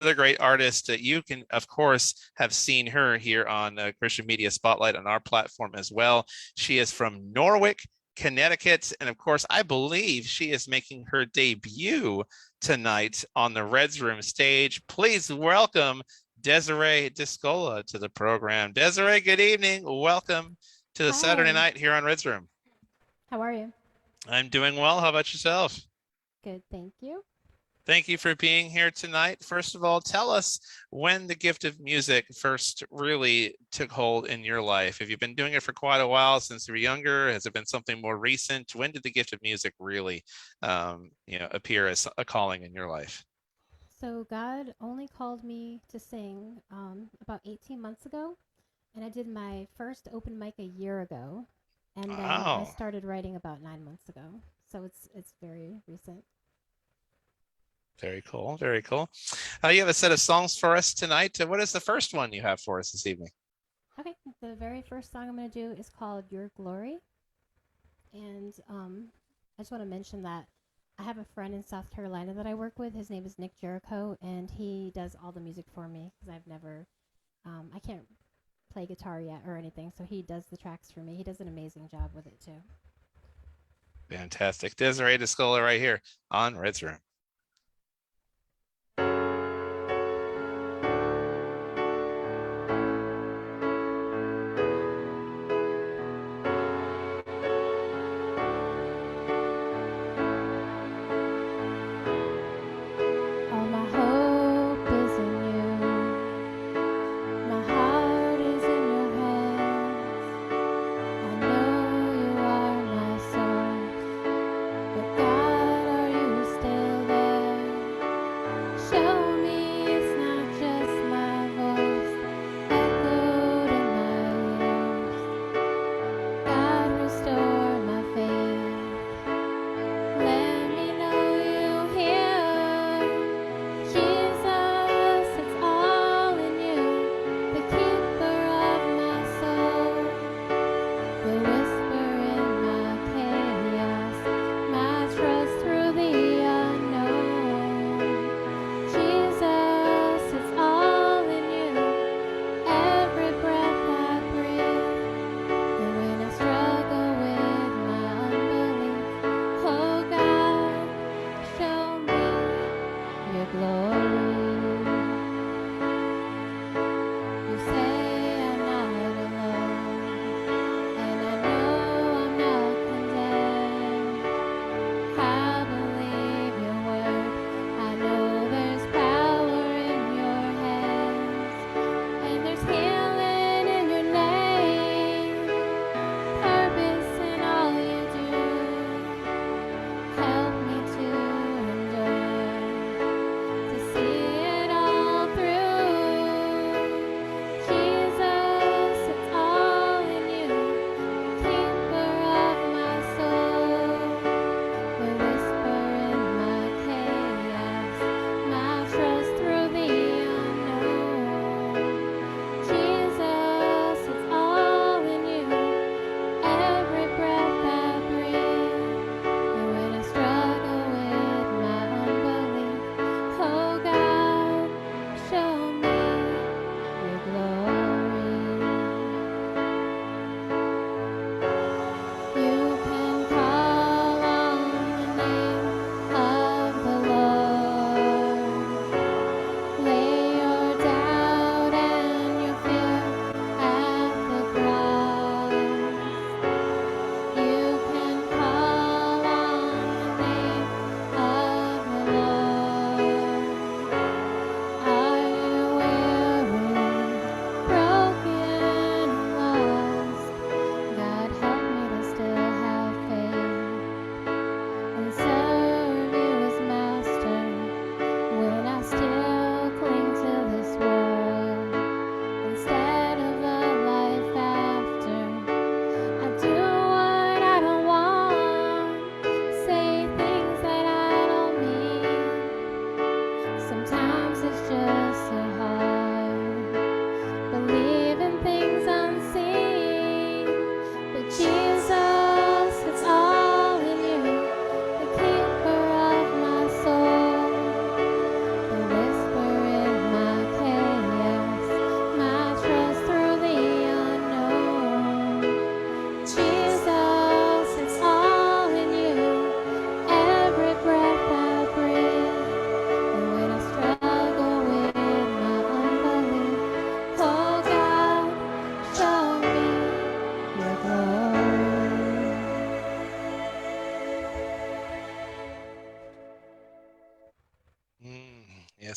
another great artist that you can, of course, have seen her here on Christian Media Spotlight on our platform as well. She is from Norwich, Connecticut. And of course, I believe she is making her debut tonight on the Reds Room stage. Please welcome Desiree Discola to the program. Desiree, good evening. Welcome to the Saturday Hi, night here on Reds Room. how are you? I'm doing well. How about yourself? Good, thank you. Thank you for being here tonight. First of all, tell us when the gift of music first really took hold in your life. Have you been doing it for quite a while since you were younger? Has it been something more recent? When did the gift of music really, appear as a calling in your life? So, God only called me to sing about 18 months ago, and I did my first open mic a year ago, and then I Oh, started writing about 9 months ago. So it's very recent. very cool. Very cool. You have a set of songs for us tonight. What is the first one you have for us this evening? Okay, the very first song I'm going to do is called Your Glory, and I just want to mention that I have a friend in South Carolina that I work with. His name is Nick Jericho, and he does all the music for me because I can't play guitar yet or anything, so he does the tracks for me. He does an amazing job with it too. Fantastic. Desiree Discola right here on Red's Room. All my hope is in you. My heart is in your hands. I know you are my source. But God, are you still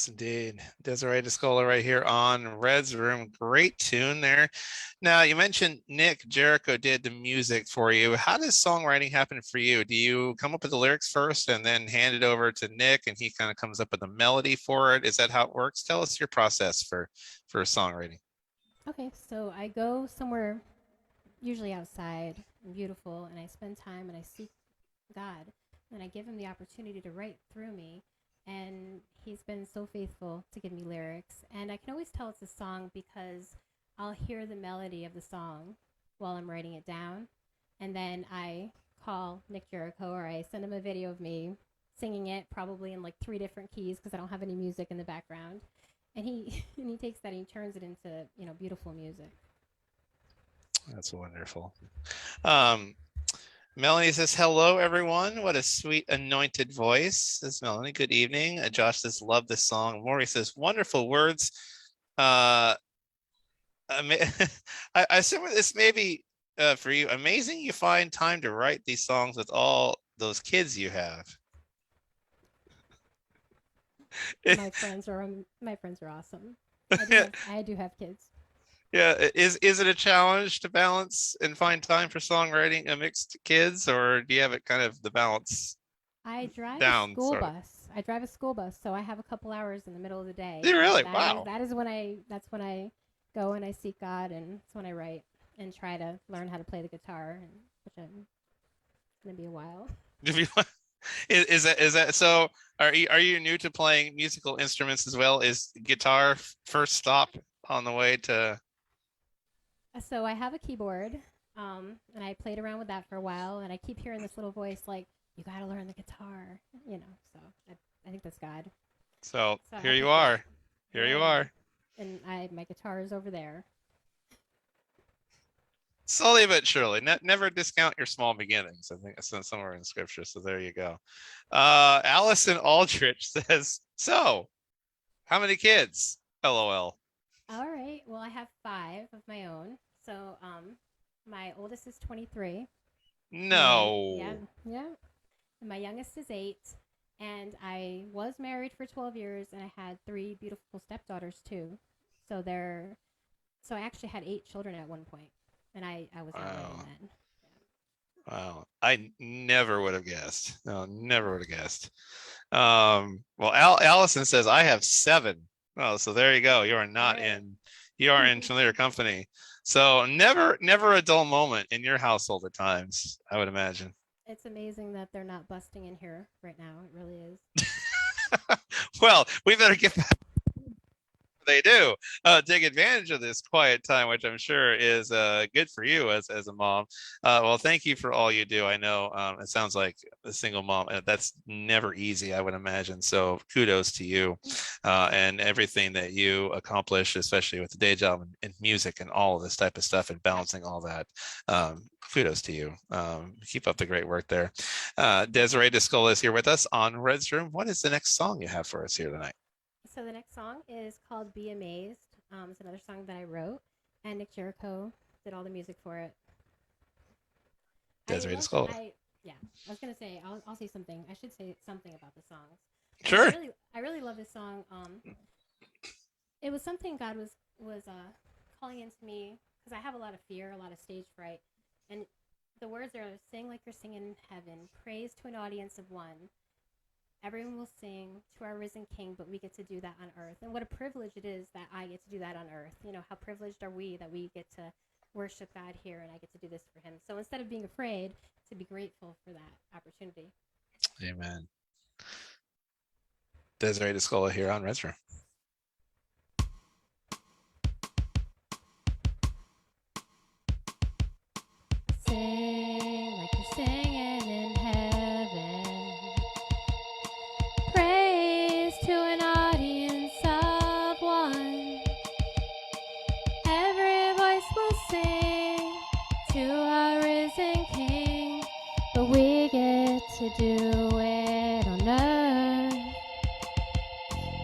Yes, indeed. Desiree Discola right here on Red's Room. Great tune there. Now, you mentioned Nick Jericho did the music for you. How does songwriting happen for you? Do you come up with the lyrics first and then hand it over to Nick and he kind of comes up with a melody for it? Is that how it works? Tell us your process for songwriting. Okay, so I go somewhere, usually outside and beautiful, and I spend time and I seek God, and I give him the opportunity to write through me. And he's been so faithful to give me lyrics. And I can always tell it's a song because I'll hear the melody of the song while I'm writing it down. And then I call Nick Jericho or I send him a video of me singing it, probably in like 3 different keys because I don't have any music in the background. And he and he takes that and he turns it into, beautiful music. That's wonderful. Um, Melanie says, hello, everyone. What a sweet anointed voice. Says Melanie. Good evening. Josh says, love this song. Maury says, wonderful words. I assume this may be for you. Amazing you find time to write these songs with all those kids you have. My friends are awesome. I do have kids. Yeah, is it a challenge to balance and find time for songwriting amidst kids, or do you have it kind of the balance? I drive down, a school sort of. bus. I drive a school bus, so I have a couple hours in the middle of the day. You really? That Wow. That's when I go and I seek God, and that's when I write and try to learn how to play the guitar, which I'm gonna be a while. Is that so? Are you new to playing musical instruments as well? Is guitar first stop on the way to? So I have a keyboard, and I played around with that for a while, and I keep hearing this little voice like, "You got to learn the guitar," So I think that's God. So here you are. Here you are. And my guitar is over there. Slowly but surely. Never discount your small beginnings. I think it's somewhere in scripture. So there you go. Allison Aldrich says, so how many kids? LOL. All right. Well, I have 5 of my own. So my oldest is 23. No. Yeah. And my youngest is 8. And I was married for 12 years, and I had 3 beautiful stepdaughters too. So I actually had 8 children at one point, and I was not ready then. Wow. I never would have guessed. No, never would have guessed. Well, Allison says I have 7. Oh, so there you go. You are not you are in familiar company. So never a dull moment in your household at times, I would imagine. It's amazing that they're not busting in here right now. It really is. Well, we better get back. They do take advantage of this quiet time, which I'm sure is good for you as a mom. Well, thank you for all you do. I know it sounds like a single mom. That's never easy, I would imagine. So kudos to you and everything that you accomplish, especially with the day job and music and all of this type of stuff and balancing all that. Kudos to you. Keep up the great work there. Desiree Discola is here with us on Red's Room. What is the next song you have for us here tonight? So the next song is called Be Amazed. It's another song that I wrote, and Nick Jericho did all the music for it. Desiree Discola. I was going to say, I'll say something. I should say something about the songs. Sure. I really love this song. It was something God was calling into me, because I have a lot of fear, a lot of stage fright. And the words are, sing like you're singing in heaven, praise to an audience of one. Everyone will sing to our risen King, but we get to do that on earth. And what a privilege it is that I get to do that on earth. How privileged are we that we get to worship God here and I get to do this for him. So instead of being afraid, to be grateful for that opportunity. Amen. Desiree Discola here on Red's Room. Sing like you're singing in heaven. Praise to an audience of one. Every voice will sing to our risen King, but we get to do it on earth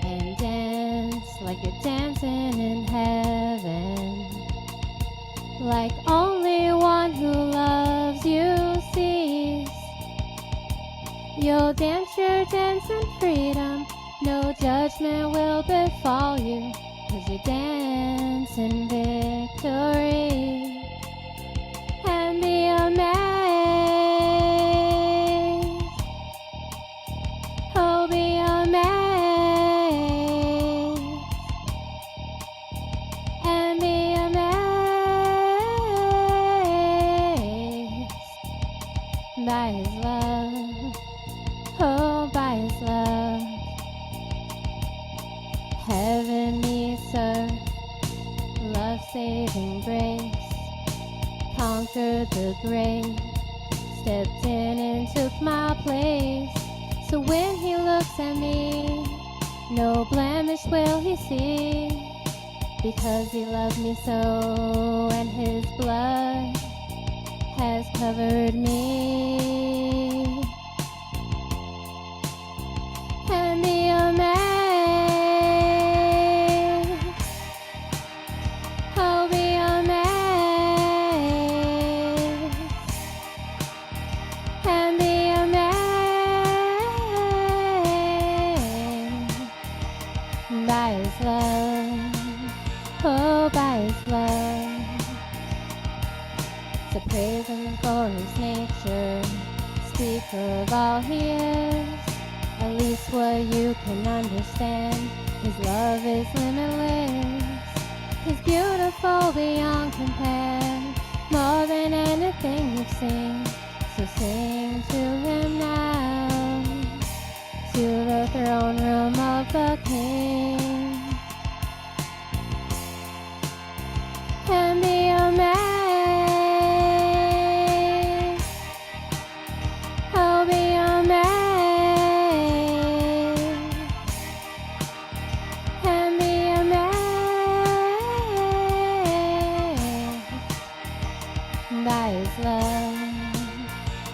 and dance like you're dancing in heaven, like only one who loves you sees. You'll dance your dance in freedom No judgment will befall you, 'cause you dance in victory. And be amazed, oh be amazed, and be amazed by his love, oh by his love. Heaven meets earth, love-saving grace, conquered the grave, stepped in and took my place. So when he looks at me, no blemish will he see, because he loved me so, and his blood has covered me. And be amazed, oh be amazed, and be amazed by his love, oh by his love. So praise him for his nature, speak of all he is, at least what you can understand. His love is limitless, he's beautiful beyond compare, more than anything you've seen. So sing to him now, to the throne room of the King. And be amazed, oh be amazed, and be amazed by his love,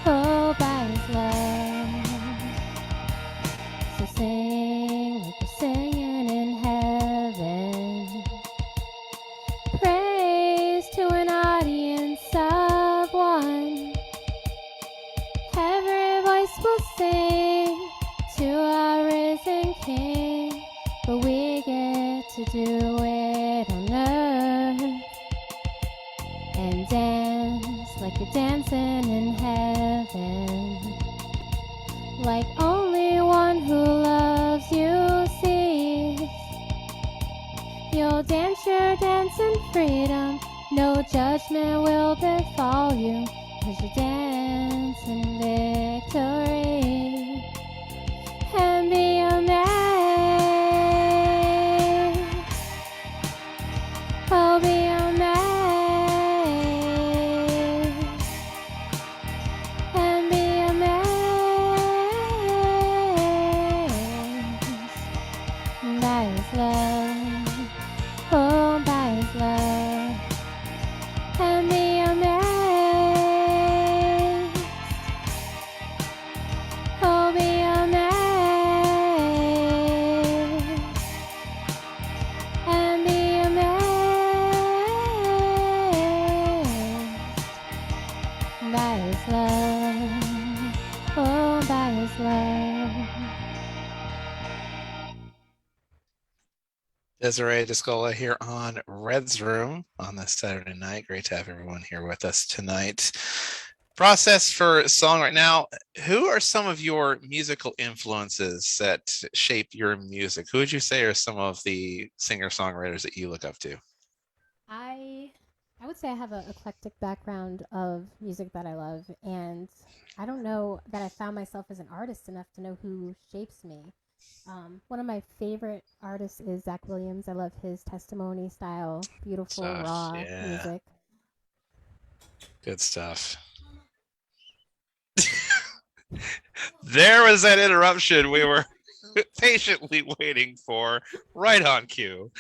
oh by his love. So sing like we're singing in heaven, praise to an audience of one. Every voice will sing to our risen King, but we get to do it on earth and dance like you're dancing in heaven, like only one who loves you sees. You'll dance your dance in freedom, no judgment will befall you, 'cause you dance in victory. And be amazed, oh be amazed, and be amazed by his love, oh by his love. And be amazed, oh be amazed, and be amazed by his love, oh by his love. Desiree, Discola here on Red's Room on this Saturday night. Great to have everyone here with us tonight. Process for song right now. Who are some of your musical influences that shape your music? Who would you say are some of the singer-songwriters that you look up to? I would say I have an eclectic background of music that I love, and I don't know that I found myself as an artist enough to know who shapes me. One of my favorite artists is Zach Williams. I love his testimony style, beautiful, Stuff, raw yeah. music. Good stuff. There was that interruption we were patiently waiting for, right on cue.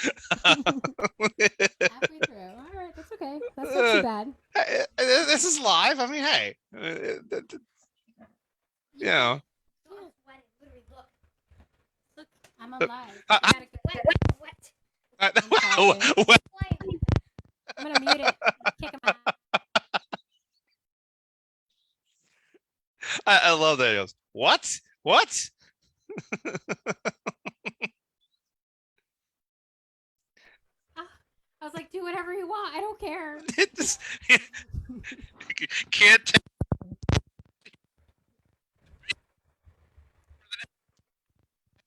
Halfway through. All right, that's okay. That's not too bad. This is live. I mean, hey, you know. Look, I'm on live. I- I gotta get wet. I'm gonna mute it. Kick him out. I love that. He goes, what? I was like, do whatever you want. I don't care. Can't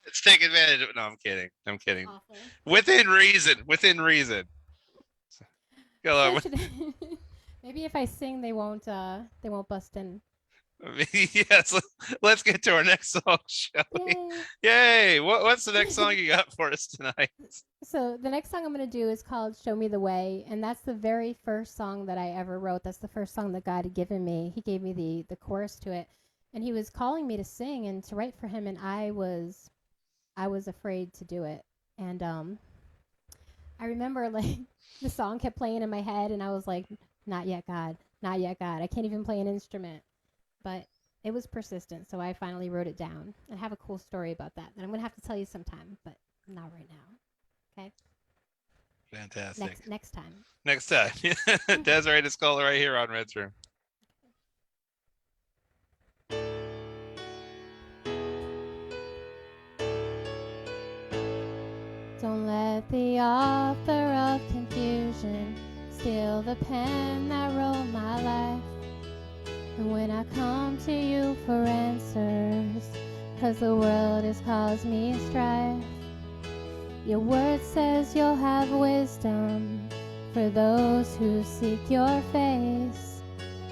let's take advantage of it. No, I'm kidding. I'm kidding. Awful. Within reason. Within reason. Go on. Maybe if I sing, they won't bust in. Yes, let's get to our next song, shall we? Yay! What's the next song you got for us tonight? So the next song I'm going to do is called Show Me the Way, and that's the very first song that I ever wrote. That's the first song that God had given me. He gave me the chorus to it, and he was calling me to sing and to write for him, and I was afraid to do it. And I remember like the song kept playing in my head, and I was like, not yet, God. Not yet, God. I can't even play an instrument. But it was persistent, so I finally wrote it down. I have a cool story about that I'm going to have to tell you sometime, but not right now. Okay? Fantastic. Next time. Next time. Desiree Discola right here on Red's Room. Don't let the author of confusion steal the pen that wrote my life. And when I come to you for answers, 'cause the world has caused me strife, your word says you'll have wisdom for those who seek your face.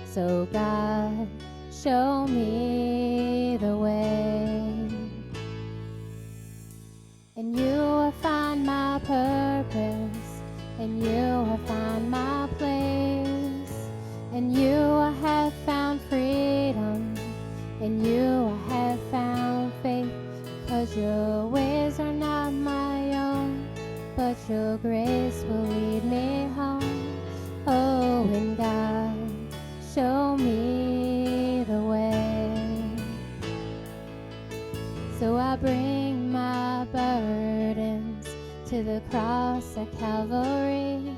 So God, show me the way. And you will find my purpose, and you will find my place. And you have found freedom, and you have found faith, 'cause your ways are not my own, but your grace will lead me home. Oh, and God, show me the way. So I bring my burdens to the cross at Calvary,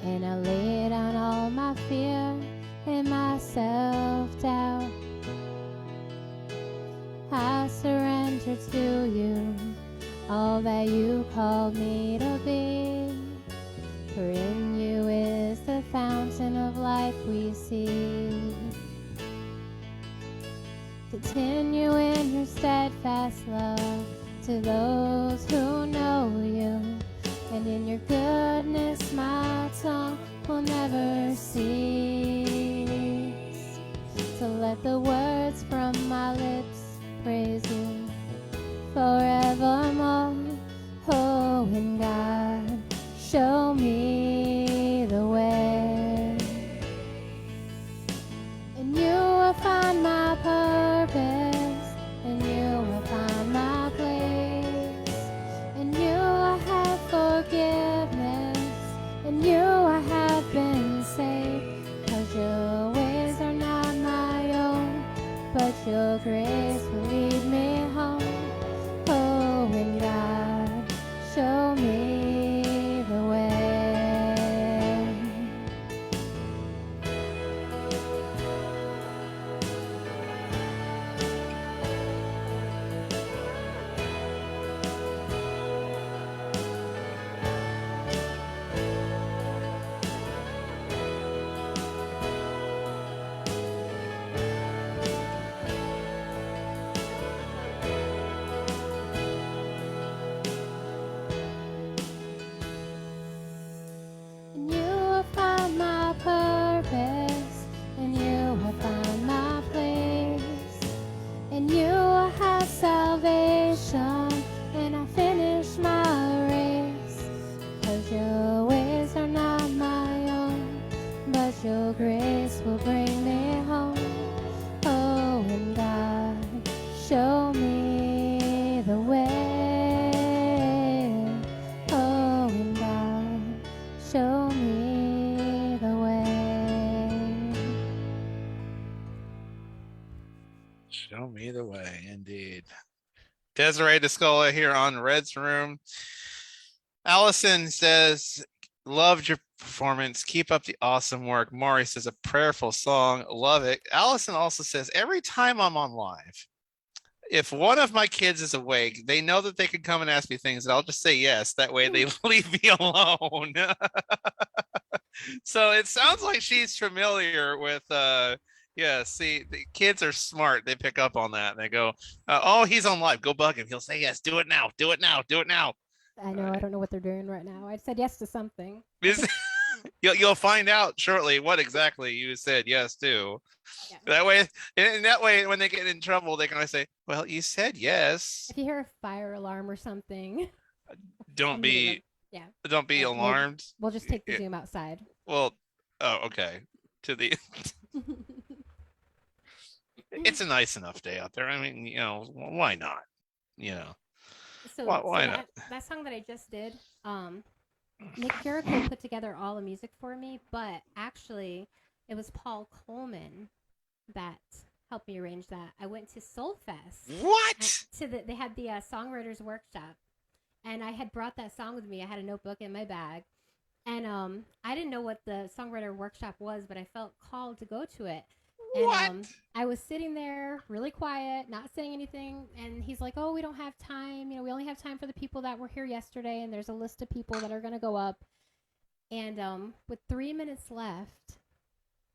and I lay down all my fear and my self-doubt. I surrender to you all that you called me to be, for in you is the fountain of life we see. Continue in your steadfast love to those who know you, and in your goodness my tongue will never cease. So let the words from my lips praise you forevermore. Oh, and God, show me the way. And you will find my purpose, and you will find my place. And you will have forgiveness, and you have been saved. 'Cause your ways are not my own, but your grace will lead me home. Oh, and God, show me the way. And you will find my purpose, and you will find my place. And you will have salvation when I finish my race. 'Cause your ways are not my own, but your grace will bring me home. Oh, and God, show me the way. Oh, and God, show me the way. Show me the way, indeed. Desiree Discola here on Red's Room. Allison says, loved your performance. Keep up the awesome work. Maury says, a prayerful song. Love it. Allison also says, every time I'm on live, if one of my kids is awake, they know that they can come and ask me things, and I'll just say yes. That way they leave me alone. So it sounds like she's familiar with yeah, see, the kids are smart. They pick up on that and they go, oh, he's on live. Go bug him. He'll say yes, do it now, do it now, do it now. I know. I don't know what they're doing right now. I said yes to something. You'll find out shortly what exactly you said yes to. Yeah. That way, and that way, when they get in trouble, they can always say, "Well, you said yes." If you hear a fire alarm or something, Don't be, yeah. don't be alarmed. We'll just take the Zoom outside. Well, oh, okay. To the, it's a nice enough day out there. I mean, why not? So, why not? That song that I just did, Nick Jericho put together all the music for me, but actually, it was Paul Coleman that helped me arrange that. I went to Soulfest. What? They had the songwriters workshop, and I had brought that song with me. I had a notebook in my bag, and I didn't know what the songwriter workshop was, but I felt called to go to it. And I was sitting there really quiet, not saying anything, and he's like, "Oh, we don't have time. We only have time for the people that were here yesterday, and there's a list of people that are going to go up." And with 3 minutes left,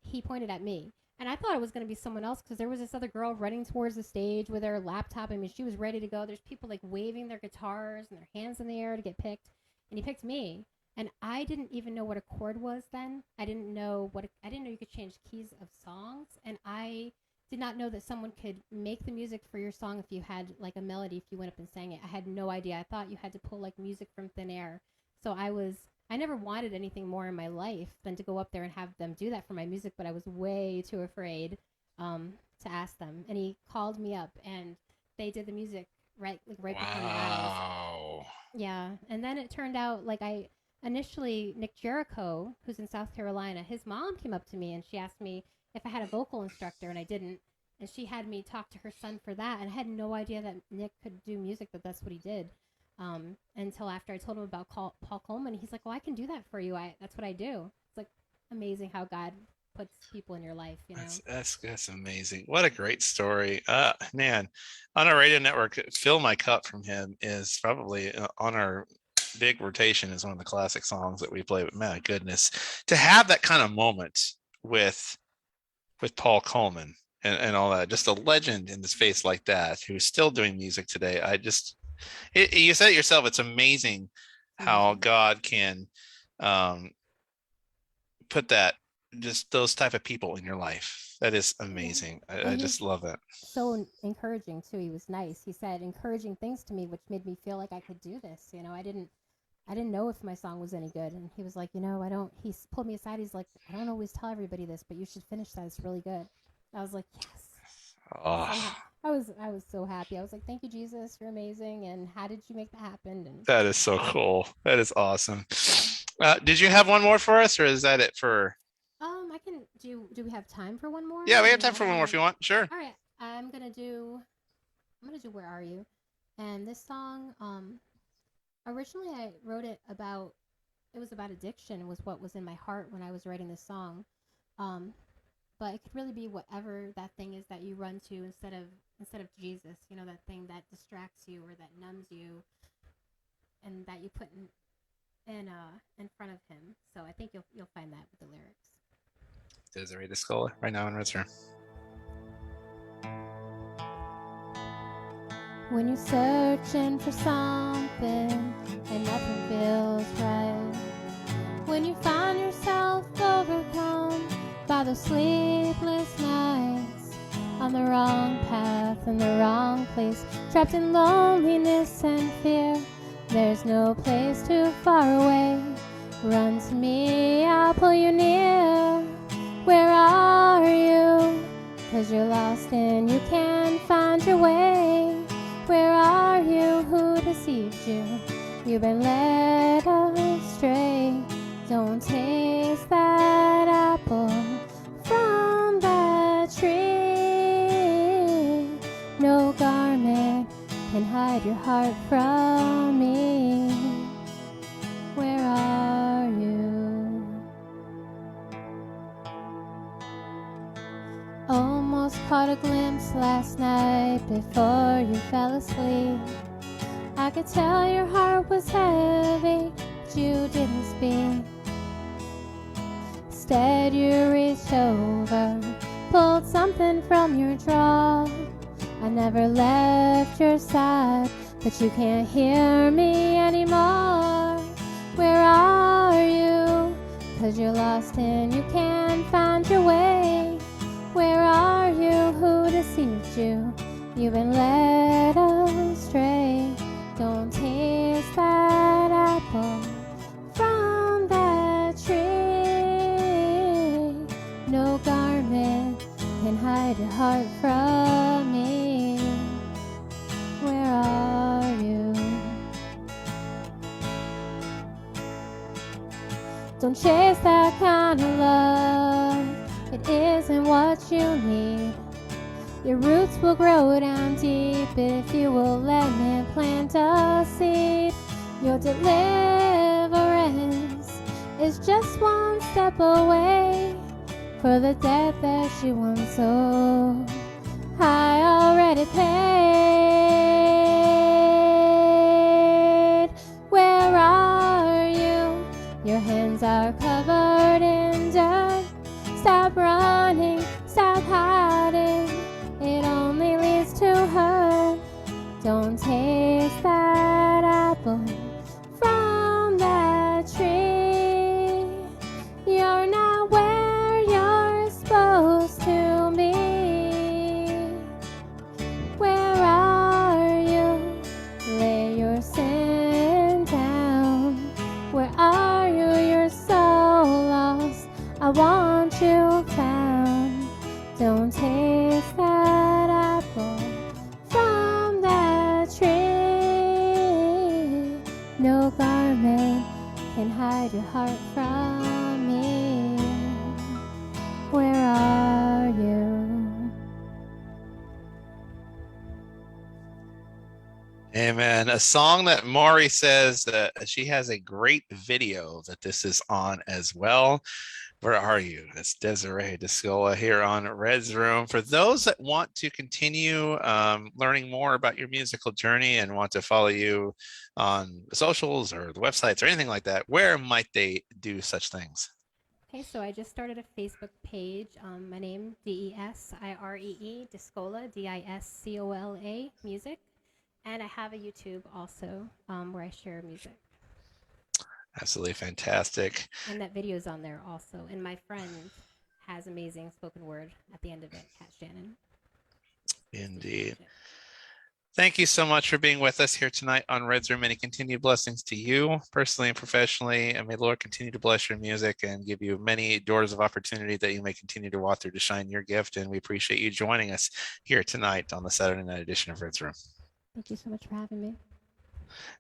he pointed at me. And I thought it was going to be someone else because there was this other girl running towards the stage with her laptop. I mean, she was ready to go. There's people like waving their guitars and their hands in the air to get picked. And he picked me. And I didn't even know what a chord was then. I didn't know you could change keys of songs. And I did not know that someone could make the music for your song if you had like a melody, if you went up and sang it. I had no idea. I thought you had to pull like music from thin air. So I never wanted anything more in my life than to go up there and have them do that for my music, but I was way too afraid to ask them. And he called me up, and they did the music right before my eyes. Yeah, and then it turned out initially Nick Jericho, who's in South Carolina, his mom came up to me and she asked me if I had a vocal instructor, and I didn't. And she had me talk to her son for that, and I had no idea that Nick could do music, but that's what he did. Until after I told him about Paul Coleman, he's like, "Well, I can do that for you. That's what I do." It's like amazing how God puts people in your life. That's amazing. What a great story. Man, on our radio network, "Fill My Cup" from him is probably on our big rotation is one of the classic songs that we play. But my goodness, to have that kind of moment with Paul Coleman and all that, just a legend in the space like that who's still doing music today. You said it yourself. It's amazing how God can put just those type of people in your life. That is amazing. I just love that. So encouraging too. He was nice. He said encouraging things to me, which made me feel like I could do this. I didn't know if my song was any good, and he was like, he pulled me aside. He's like, "I don't always tell everybody this, but you should finish that. It's really good." I was like, "Yes." Oh. I was so happy. I was like, "Thank you, Jesus. You're amazing. And how did you make that happen?" And that is so cool. That is awesome. Did you have one more for us, or is that it for? I can do. Do we have time for one more? Yeah, we have time for one more if you want. Sure. All right. I'm gonna do "Where Are You," and this song. Originally, I wrote it about. It was about addiction. Was what was in my heart when I was writing this song. But it could really be whatever that thing is that you run to instead of Jesus. That thing that distracts you or that numbs you, and that you put in front of Him. So I think you'll find that with the lyrics. Desiree Discola right now in return. When you're searching for something and nothing feels right, when you find yourself overcome by the sleepless nights, on the wrong path in the wrong place, trapped in loneliness and fear, there's no place too far away. Run to me, I'll pull you near. Where are you? 'Cause you're lost and you can't find your way. Where are you? Who deceived you? You've been led astray. Don't taste that apple from that tree. No garment can hide your heart from me. Where are you? Almost caught caught a glimpse last night before you fell asleep. I could tell your heart was heavy, but you didn't speak. Instead you reached over, pulled something from your drawer. I never left your side, but you can't hear me anymore. Where are you? 'Cause you're lost and you can't find your way. Where are you? Who deceived you? You've been led astray. Don't taste that apple from that tree. No garment can hide your heart from me. Where are you? Don't chase that kind of love. It isn't what you need. Your roots will grow down deep if you will let me plant a seed. Your deliverance is just one step away. For the debt that you once owed, I already paid. Where are you? Your hands are covered in dirt. Stop running, stop hiding. It only leads to hurt. Don't taste that apple from that tree. You're not where you're supposed to be. Where are you? Lay your sin down. Where are you? You're so lost. I want you found. Don't taste that apple from that tree. No garment can hide your heart from me. Where are you? Amen. A song that Maury says that she has a great video that this is on as well. Where are you? It's Desiree Discola here on Red's Room. For those that want to continue learning more about your musical journey and want to follow you on socials or the websites or anything like that, where might they do such things? Okay, so I just started a Facebook page. My name, Desiree, Discola, Discola, music. And I have a YouTube also where I share music. Absolutely fantastic. And that video is on there also. And my friend has amazing spoken word at the end of it, Kat Shannon. Indeed. Thank you so much for being with us here tonight on Red's Room. Many continued blessings to you personally and professionally. And may the Lord continue to bless your music and give you many doors of opportunity that you may continue to walk through to shine your gift. And we appreciate you joining us here tonight on the Saturday night edition of Red's Room. Thank you so much for having me.